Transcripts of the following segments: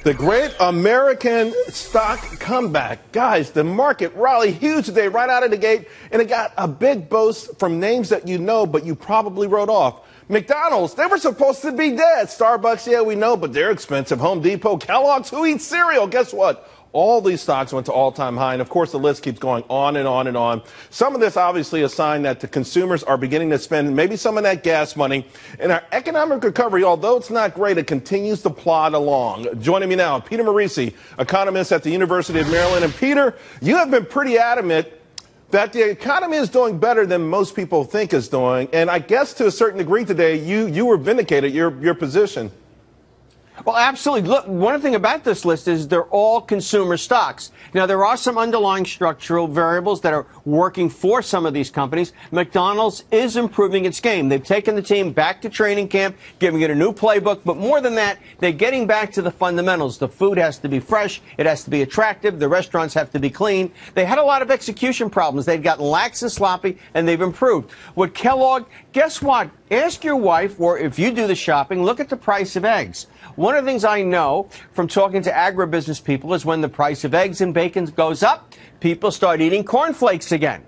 The great American stock comeback. Guys, the market rallied huge today right out of the gate, and it got a big boost from names that you know, but you probably wrote off. McDonald's, they were supposed to be dead. Starbucks, yeah, we know, but they're expensive. Home Depot, Kellogg's, who eats cereal? Guess what? All these stocks went to all-time high, and of course the list keeps going on and on and on. Some of this obviously a sign that the consumers are beginning to spend maybe some of that gas money. And our economic recovery, although it's not great, it continues to plod along. Joining me now, Peter Morici, economist at the University of Maryland. And Peter, you have been pretty adamant that the economy is doing better than most people think it's doing. And I guess to a certain degree today, you were vindicated, your position. Well, absolutely. Look, one thing about this list is they're all consumer stocks. Now, there are some underlying structural variables that are working for some of these companies. McDonald's is improving its game. They've taken the team back to training camp, giving it a new playbook. But more than that, they're getting back to the fundamentals. The food has to be fresh. It has to be attractive. The restaurants have to be clean. They had a lot of execution problems. They've gotten lax and sloppy, and they've improved. With Kellogg, guess what? Ask your wife, or if you do the shopping, look at the price of eggs. One of the things I know from talking to agribusiness people is when the price of eggs and bacon goes up, people start eating cornflakes again.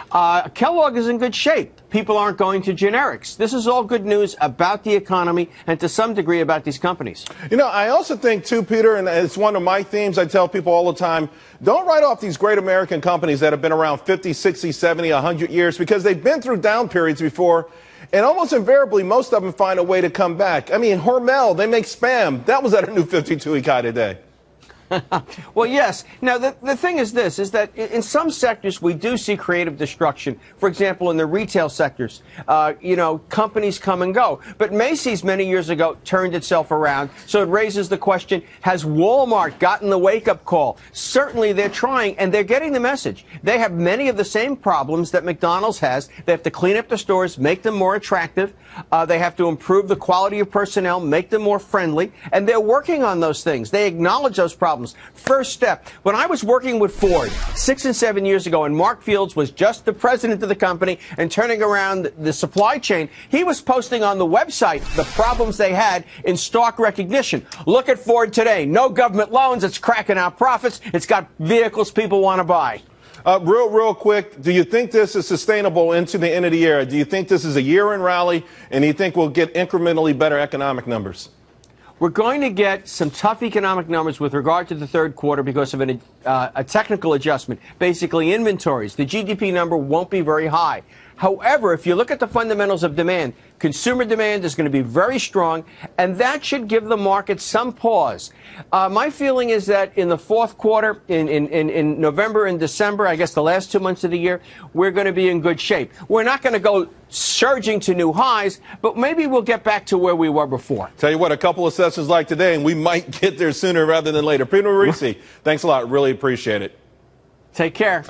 Kellogg is in good shape. People aren't going to generics. This is all good news about the economy and to some degree about these companies. You know, I also think, too, Peter, and it's one of my themes I tell people all the time, don't write off these great American companies that have been around 50, 60, 70, 100 years because they've been through down periods before. And almost invariably, most of them find a way to come back. I mean, Hormel, they make Spam. That was at a new 52-week high today. Well, yes. Now, the thing is this, is that in some sectors we do see creative destruction. For example, in the retail sectors, companies come and go. But Macy's many years ago turned itself around. So it raises the question, has Walmart gotten the wake-up call? Certainly they're trying, and they're getting the message. They have many of the same problems that McDonald's has. They have to clean up the stores, make them more attractive. They have to improve the quality of personnel, make them more friendly. And they're working on those things. They acknowledge those problems. First step, when I was working with Ford 6 and 7 years ago, and Mark Fields was just the president of the company and turning around the supply chain, he was posting on the website the problems they had in stock recognition. Look at Ford today. No government loans. It's cracking out profits. It's got vehicles people want to buy. Real quick, do you think this is sustainable into the end of the year? Do you think this is a year-end rally, and do you think we'll get incrementally better economic numbers? We're going to get some tough economic numbers with regard to the third quarter because of a technical adjustment, basically inventories. The GDP number won't be very high. However, if you look at the fundamentals of demand, consumer demand is going to be very strong, and that should give the market some pause. My feeling is that in the fourth quarter, in November and December, I guess the last 2 months of the year, we're going to be in good shape. We're not going to go surging to new highs, but maybe we'll get back to where we were before. Tell you what, a couple of sessions like today, and we might get there sooner rather than later. Peter Morici, thanks a lot. Really appreciate it. Take care.